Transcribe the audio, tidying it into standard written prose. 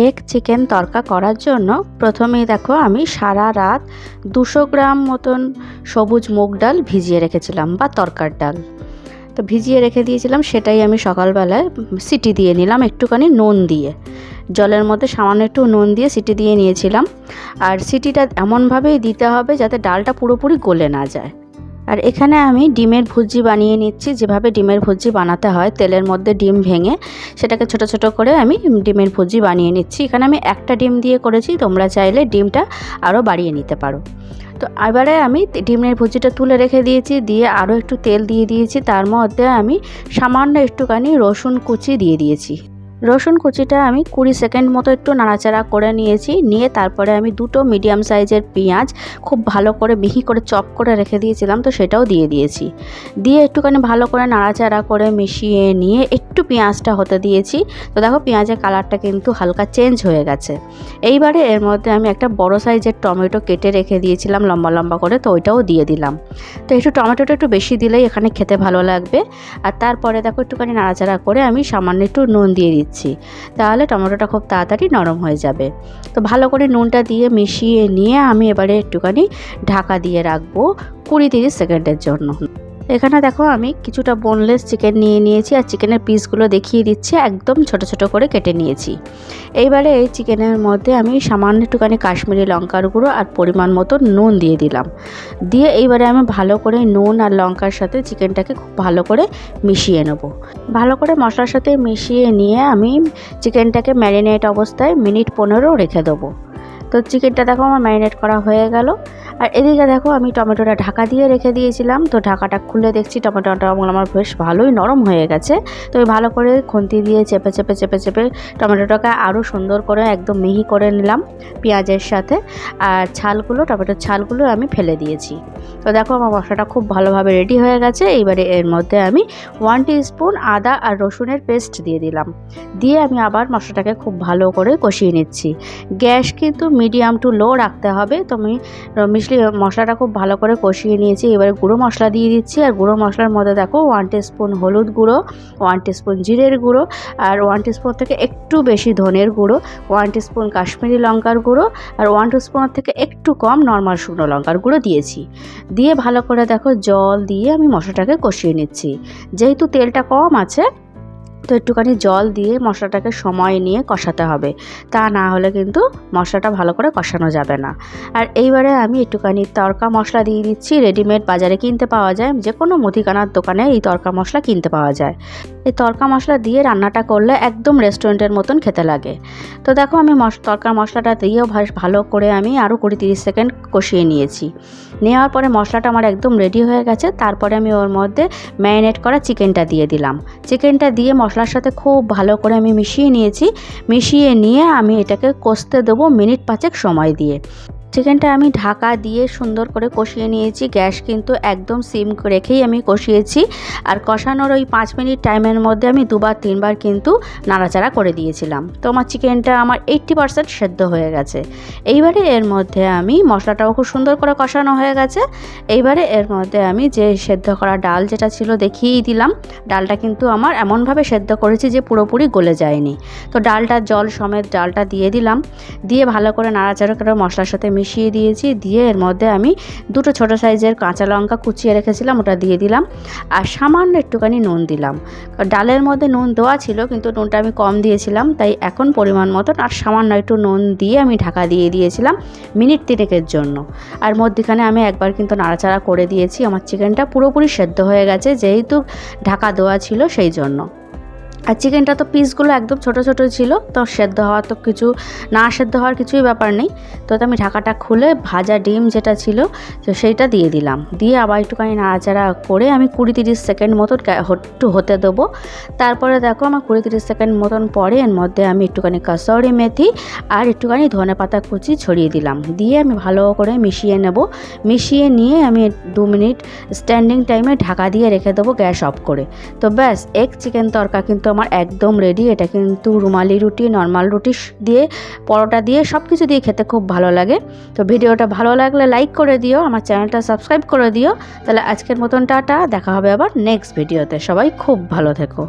Egg chicken তরকা করার জন্য প্রথমেই দেখো আমি সারা রাত 200 গ্রাম মতন সবুজ মুগ ডাল ভিজিয়ে রেখেছিলাম বা তরকার ডাল। তো ভিজিয়ে রেখে দিয়েছিলাম, সেটাই আমি সকালবেলায় সিটি দিয়ে নিলাম একটুখানি নুন দিয়ে। জলের মধ্যে সামান্য একটু নুন দিয়ে সিটি দিয়ে নিয়েছিলাম। আর সিটিটা এমনভাবেই দিতে হবে যাতে ডালটা পুরোপুরি গলে না যায়। আর এখানে আমি ডিমের ভুজি বানিয়ে নিচ্ছি, যেভাবে ডিমের ভুজি বানাতে হয়, তেলের মধ্যে ডিম ভেঙে সেটাকে ছোট ছোট করে আমি ডিমের ভুজি বানিয়ে নিচ্ছি। এখানে আমি একটা ডিম দিয়ে করেছি, তোমরা চাইলে ডিমটা আরও বাড়িয়ে নিতে পারো। তো এবারে আমি ডিমের ভুজিটা তুলে রেখে দিয়েছি, দিয়ে আরও একটু তেল দিয়ে দিয়েছি। তার মধ্যে আমি সামান্য একটুখানি রসুন কুচি দিয়ে দিয়েছি। রসুন কুচিটা আমি 20 সেকেন্ড মতো একটু নাড়াচাড়া করে নিয়েছি। নিয়ে তারপরে আমি 2টো মিডিয়াম সাইজের পেঁয়াজ খুব ভালো করে মিহি করে চপ করে রেখে দিয়েছিলাম, তো সেটাও দিয়ে দিয়েছি। দিয়ে একটুখানি ভালো করে নাড়াচাড়া করে মিশিয়ে নিয়ে একটু পেঁয়াজটা হতে দিয়েছি। তো দেখো পেঁয়াজের কালারটা কিন্তু হালকা চেঞ্জ হয়ে গেছে। এইবারে এর মধ্যে আমি একটা বড় সাইজের টমেটো কেটে রেখে দিয়েছিলাম লম্বা লম্বা করে, তো ওইটাও দিয়ে দিলাম। তো একটু টমেটোটা একটু বেশি দিলেই এখানে খেতে ভালো লাগবে। আর তারপরে দেখো একটুখানি নাড়াচাড়া করে আমি সামান্য একটু নুন দিয়ে দিচ্ছি, তাহলে টমেটোটা খুব তাড়াতাড়ি নরম হয়ে যাবে। তো ভালো করে নুনটা দিয়ে মিশিয়ে নিয়ে আমি এবারে একটুখানি ঢাকা দিয়ে রাখবো 20-30 সেকেন্ডের জন্য। এখানে দেখো আমি কিছুটা বোনলেস চিকেন নিয়ে নিয়েছি, আর চিকেনের পিসগুলো দেখিয়ে দিচ্ছি, একদম ছোট ছোট করে কেটে নিয়েছি। এইবারে এই চিকেনের মধ্যে আমি সামান্য একটুখানি কাশ্মীরি লঙ্কার গুঁড়ো আর পরিমাণ মতো নুন দিয়ে দিলাম। দিয়ে এইবারে আমি ভালো করে নুন আর লঙ্কার সাথে চিকেনটাকে খুব ভালো করে মিশিয়ে নেব। ভালো করে মশলার সাথে মিশিয়ে নিয়ে আমি চিকেনটাকে ম্যারিনেট অবস্থায় মিনিট 15 রেখে দেবো। তো চিকেনটা দেখো আমার ম্যারিনেট করা হয়ে গেল। আর এদিকে দেখো আমি টমেটোটা ঢাকা দিয়ে রেখে দিয়েছিলাম, তো ঢাকাটা খুলে দেখছি টমেটোটা আমার বেশ ভালোই নরম হয়ে গেছে। তো আমি ভালো করে খুন্তি দিয়ে চেপে চেপে চেপে চেপে টমেটোটাকে আরও সুন্দর করে একদম মিহি করে নিলাম পেঁয়াজের সাথে। আর ছালগুলো, টমেটোর ছালগুলো আমি ফেলে দিয়েছি। তো দেখো আমার মশলাটা খুব ভালোভাবে রেডি হয়ে গেছে। এইবারে এর মধ্যে আমি 1 টিস্পুন আদা আর রসুনের পেস্ট দিয়ে দিলাম। দিয়ে আমি আবার মশলাটাকে খুব ভালো করে কষিয়ে নিচ্ছি। গ্যাস কিন্তু মিডিয়াম টু লো রাখতে হবে। তো আমি মশলাটা খুব ভালো করে কষিয়ে নিয়েছি। এবারে গুঁড়ো মশলা দিয়ে দিচ্ছি। আর গুঁড়ো মশলার মধ্যে দেখো 1 টিস্পুন হলুদ গুঁড়ো, 1 টিস্পুন জিরের গুঁড়ো, আর 1 টিস্পুন থেকে একটু বেশি ধনের গুঁড়ো, 1 টিস্পুন কাশ্মীরি লঙ্কার গুঁড়ো, আর 1 টিস্পুনের থেকে একটু কম নর্মাল শুকনো লঙ্কার গুঁড়ো দিয়েছি। দিয়ে ভালো করে দেখো জল দিয়ে আমি মশলাটাকে কষিয়ে নিচ্ছি। যেহেতু তেলটা কম আছে, তো একটুখানি জল দিয়ে মশলাটাকে সময় নিয়ে কষাতে হবে, তা না হলে কিন্তু মশলাটা ভালো করে কষানো যাবে না। আর এইবারে আমি একটুখানি তড়কা মশলা দিয়ে দিচ্ছি। রেডিমেড বাজারে কিনতে পাওয়া যায়, যে কোনো মুদিখানার দোকানে এই তড়কা মশলা কিনতে পাওয়া যায়। এই তড়কা মশলা দিয়ে রান্নাটা করলে একদম রেস্টুরেন্টের মতন খেতে লাগে। তো দেখো আমি তড়কা মশলাটা দিয়েও ভালো করে আমি আরও 20-30 সেকেন্ড কষিয়ে নিয়েছি। নেওয়ার পরে মশলাটা আমার একদম রেডি হয়ে গেছে। তারপরে আমি ওর মধ্যে ম্যারিনেট করা চিকেনটা দিয়ে দিলাম। চিকেনটা দিয়ে মশলার সাথে খুব ভালো করে আমি মিশিয়ে নিয়েছি। মিশিয়ে নিয়ে আমি এটাকে কষতে দেবো মিনিট 5 সময় দিয়ে। চিকেনটা আমি ঢাকা দিয়ে সুন্দর করে কষিয়ে নিয়েছি। গ্যাস কিন্তু একদম সিম রেখেই আমি কষিয়েছি। আর কষানোর ওই 5 মিনিট টাইমের মধ্যে আমি 2-3 বার কিন্তু নাড়াচাড়া করে দিয়েছিলাম। তো আমার চিকেনটা আমার 80% সেদ্ধ হয়ে গেছে। এইবারে এর মধ্যে আমি মশলাটাও খুব সুন্দর করে কষানো হয়ে গেছে। এইবারে এর মধ্যে আমি যে সেদ্ধ করা ডাল যেটা ছিল দেখিয়েই দিলাম। ডালটা কিন্তু আমার এমনভাবে সেদ্ধ করেছি যে পুরোপুরি গলে যায়নি। তো ডালটা জল সমেত ডালটা দিয়ে দিলাম। দিয়ে ভালো করে নাড়াচাড়া করে মশলার সাথে মিশিয়ে দিয়েছি। দিয়ে এর মধ্যে আমি 2টো ছোটো সাইজের কাঁচা লঙ্কা কুচিয়ে রেখেছিলাম, ওটা দিয়ে দিলাম। আর সামান্য একটুখানি নুন দিলাম। ডালের মধ্যে নুন দেওয়া ছিল, কিন্তু নুনটা আমি কম দিয়েছিলাম, তাই এখন পরিমাণ মতন আর সামান্য একটু নুন দিয়ে আমি ঢাকা দিয়ে দিয়েছিলাম মিনিট 3 জন্য। আর মধ্যখানে আমি একবার কিন্তু নাড়াচাড়া করে দিয়েছি। আমার চিকেনটা পুরোপুরি সেদ্ধ হয়ে গেছে, যেহেতু ঢাকা দেওয়া ছিল সেই জন্য। আর চিকেনটা তো পিসগুলো একদম ছোট ছোট ছিল, তো সেদ্ধ হওয়ার তো কিছু না সেদ্ধ হওয়ার কিছুই ব্যাপার নেই। তো আমি ঢাকাটা খুলে ভাজা ডিম যেটা ছিল তো সেইটা দিয়ে দিলাম। দিয়ে আবার একটুখানি নাড়াচাড়া করে আমি 20-30 সেকেন্ড মতন একটু হতে দেবো। তারপরে দেখো আমার 20-30 সেকেন্ড মতন পরে এর মধ্যে আমি একটুখানি কাসুরি মেথি আর একটুখানি ধনেপাতা কুচি ছড়িয়ে দিলাম। দিয়ে আমি ভালো করে মিশিয়ে নেব। মিশিয়ে নিয়ে আমি 2 মিনিট স্ট্যান্ডিং টাইমে ঢাকা দিয়ে রেখে দেবো গ্যাস অফ করে। তো ব্যাস, এগ চিকেন তড়কা কিন্তু আমার একদম রেডি। এটা কিন্তু রুমালি রুটি, নর্মাল রুটি দিয়ে, পরোটা দিয়ে, সব কিছু দিয়ে খেতে খুব ভালো লাগে। তো ভিডিওটা ভালো লাগলে লাইক করে দিও, আমার চ্যানেলটা সাবস্ক্রাইব করে দিও। তাহলে আজকের মতন টাটা, দেখা হবে আবার নেক্সট ভিডিওতে। সবাই খুব ভালো থেকো।